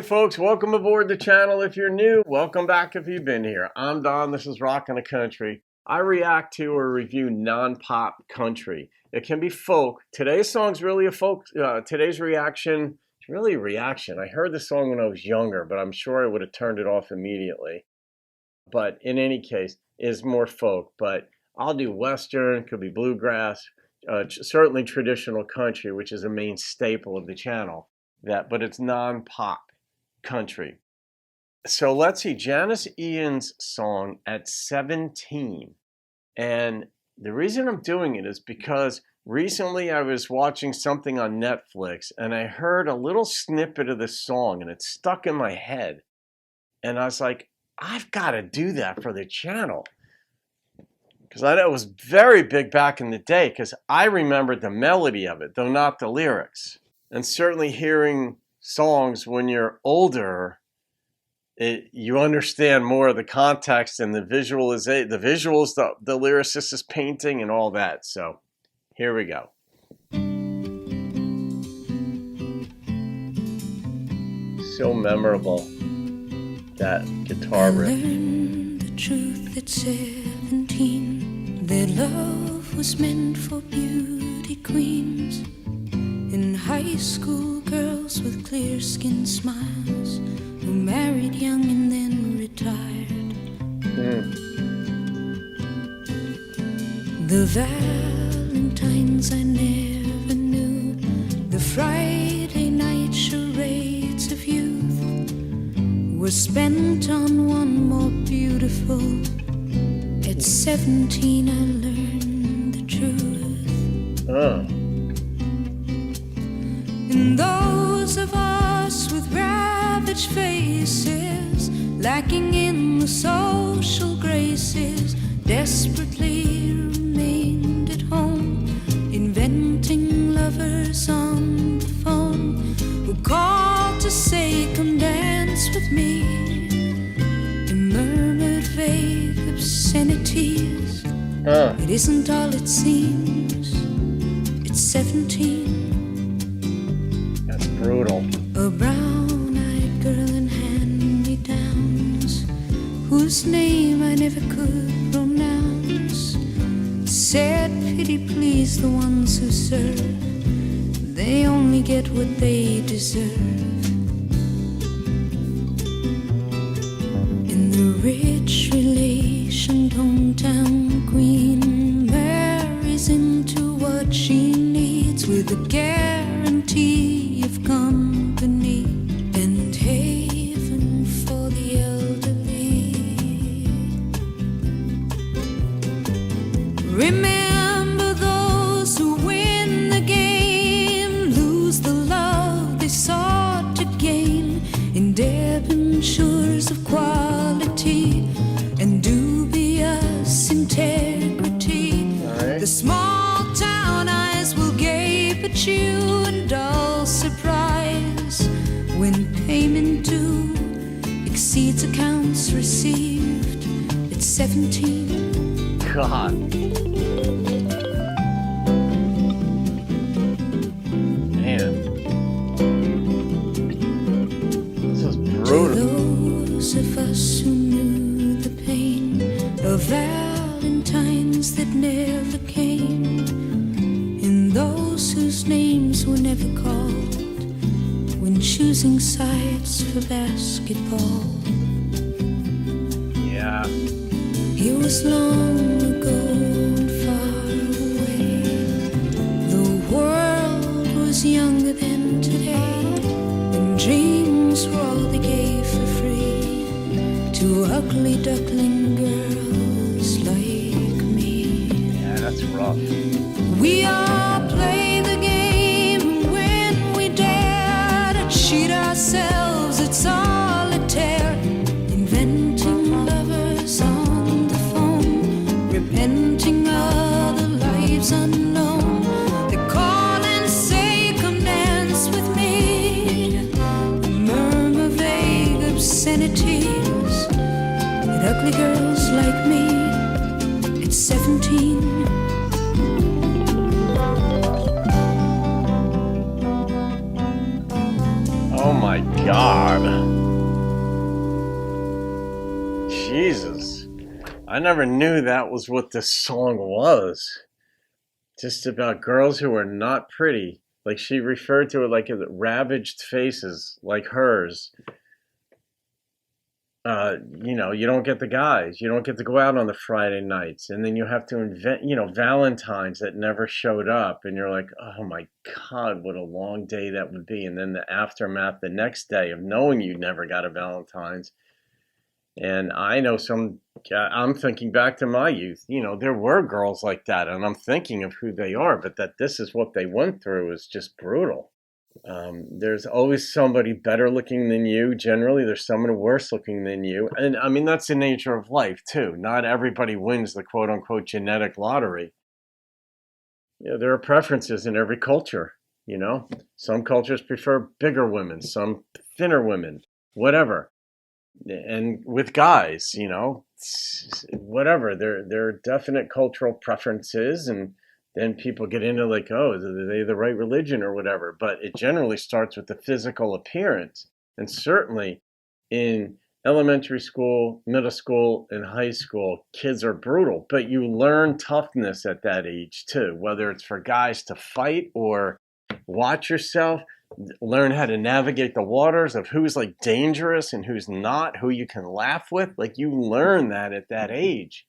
Hey folks, welcome aboard the channel if you're new. Welcome back if you've been here. I'm Don, this is Rockin' the Country. I react to or review non-pop country. It can be folk. Today's song's really a folk. Today's reaction, it's really a reaction. I heard the song when I was younger, but I'm sure I would have turned it off immediately. But in any case, it's more folk. But I'll do Western, could be bluegrass, certainly traditional country, which is a main staple of the channel. But it's non-pop country. So let's see, Janis Ian's song at 17. And the reason I'm doing it is because recently I was watching something on Netflix and I heard a little snippet of this song and it stuck in my head. And I was like, I've got to do that for the channel. Because I know it was very big back in the day because I remembered the melody of it, though not the lyrics. And certainly hearing songs when you're older, you understand more of the context and the visuals, the lyricist is painting and all that. So here we go. So memorable, that guitar riff. I learned the truth at 17, that love was meant for beauty queens. In high school, girls with clear-skinned smiles who married young and then retired. The Valentines I never knew, the Friday night charades of youth were spent on one more beautiful. At 17 I learned the truth. And those of us with ravaged faces, lacking in the social graces, desperately remained at home, inventing lovers on the phone who called to say, come dance with me, and murmured vague obscenities. It isn't all it seems, it's 17. Brutal. A brown-eyed girl in hand-me-downs, whose name I never could pronounce, said, pity please the ones who serve, they only get what they deserve. And the rich relationed hometown queen marries into what she needs with a guarantee of company and haven for the elderly. Remember those who win the game lose the love they sought to gain in debentures of quality and dubious integrity. The small town eyes will gape at you in dull surprise when payment due exceeds accounts received at 17. God. Man. This is brutal. To those of us who knew the pain of Valentines that never came, and those whose names were never called when choosing sides for basketball. Yeah. It was long ago and far away. The world was younger than today, and dreams were all they gave for free to ugly duckling girls like me. Yeah, that's rough. We all play the game, and when we dare to cheat ourselves at solitaire, inventing lovers on the phone, repenting other lives unknown. They call and say, come dance with me, murmur vague obscenities that ugly girls like me God. Jesus. I never knew that was what this song was. Just about girls who are not pretty. Like she referred to it like ravaged faces, like hers. You don't get the guys. You don't get to go out on the Friday nights. And then you have to invent, Valentine's that never showed up. And you're like, oh my God, what a long day that would be. And then the aftermath the next day of knowing you never got a Valentine's. And I know I'm thinking back to my youth. There were girls like that. And I'm thinking of who they are. But that this is what they went through is just brutal. There's always somebody better looking than you. Generally, there's someone worse looking than you. And I mean, that's the nature of life, too. Not everybody wins the quote unquote genetic lottery. There are preferences in every culture. Some cultures prefer bigger women, some thinner women, whatever. And with guys, whatever. There are definite cultural preferences, and then people get into like, oh, are they the right religion or whatever? But it generally starts with the physical appearance. And certainly in elementary school, middle school, and high school, kids are brutal. But you learn toughness at that age too, whether it's for guys to fight or watch yourself, learn how to navigate the waters of who's like dangerous and who's not, who you can laugh with. Like you learn that at that age.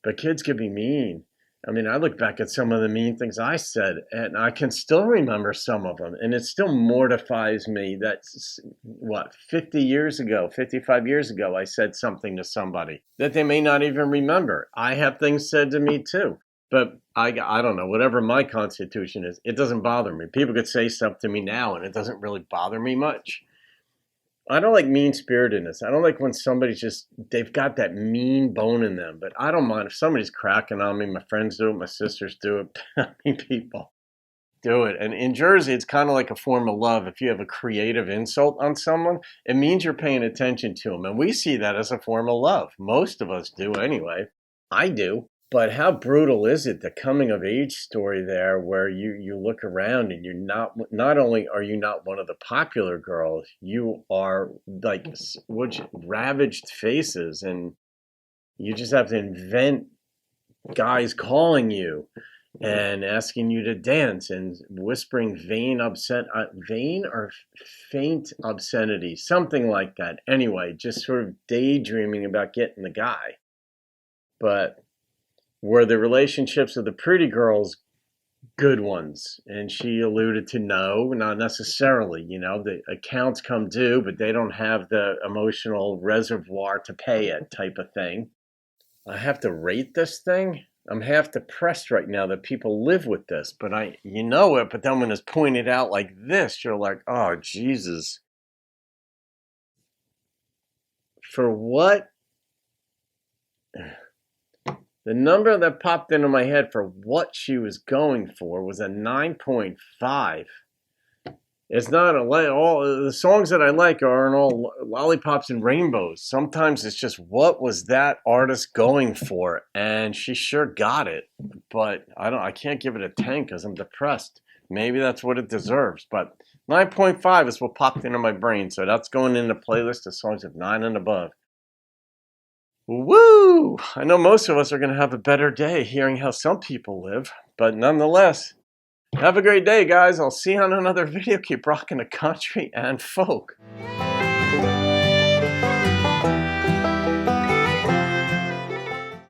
But kids can be mean. I mean, I look back at some of the mean things I said, and I can still remember some of them. And it still mortifies me that, 50 years ago, 55 years ago, I said something to somebody that they may not even remember. I have things said to me too. But I don't know, whatever my constitution is, it doesn't bother me. People could say stuff to me now, and it doesn't really bother me much. I don't like mean-spiritedness. I don't like when they've got that mean bone in them. But I don't mind if somebody's cracking on me. My friends do it. My sisters do it. I mean, people do it. And in Jersey, it's kind of like a form of love. If you have a creative insult on someone, it means you're paying attention to them. And we see that as a form of love. Most of us do anyway. I do. But how brutal is it, the coming of age story there, where you look around and you're not only are you not one of the popular girls, you are like ravaged faces, and you just have to invent guys calling you and asking you to dance and whispering vain or faint obscenity, something like that. Anyway, just sort of daydreaming about getting the guy. But were the relationships of the pretty girls good ones? And she alluded to no, not necessarily. The accounts come due, but they don't have the emotional reservoir to pay it, type of thing. I have to rate this thing. I'm half depressed right now that people live with this, but but then when it's pointed out like this, you're like, oh, Jesus. For what? The number that popped into my head for what she was going for was a 9.5. It's not all the songs that I like aren't all lollipops and rainbows. Sometimes it's just, what was that artist going for? And she sure got it. But I can't give it a 10 because I'm depressed. Maybe that's what it deserves. But 9.5 is what popped into my brain. So that's going in the playlist of songs of 9 and above. Woo! I know most of us are going to have a better day hearing how some people live, but nonetheless, have a great day, guys. I'll see you on another video. Keep rocking the country and folk.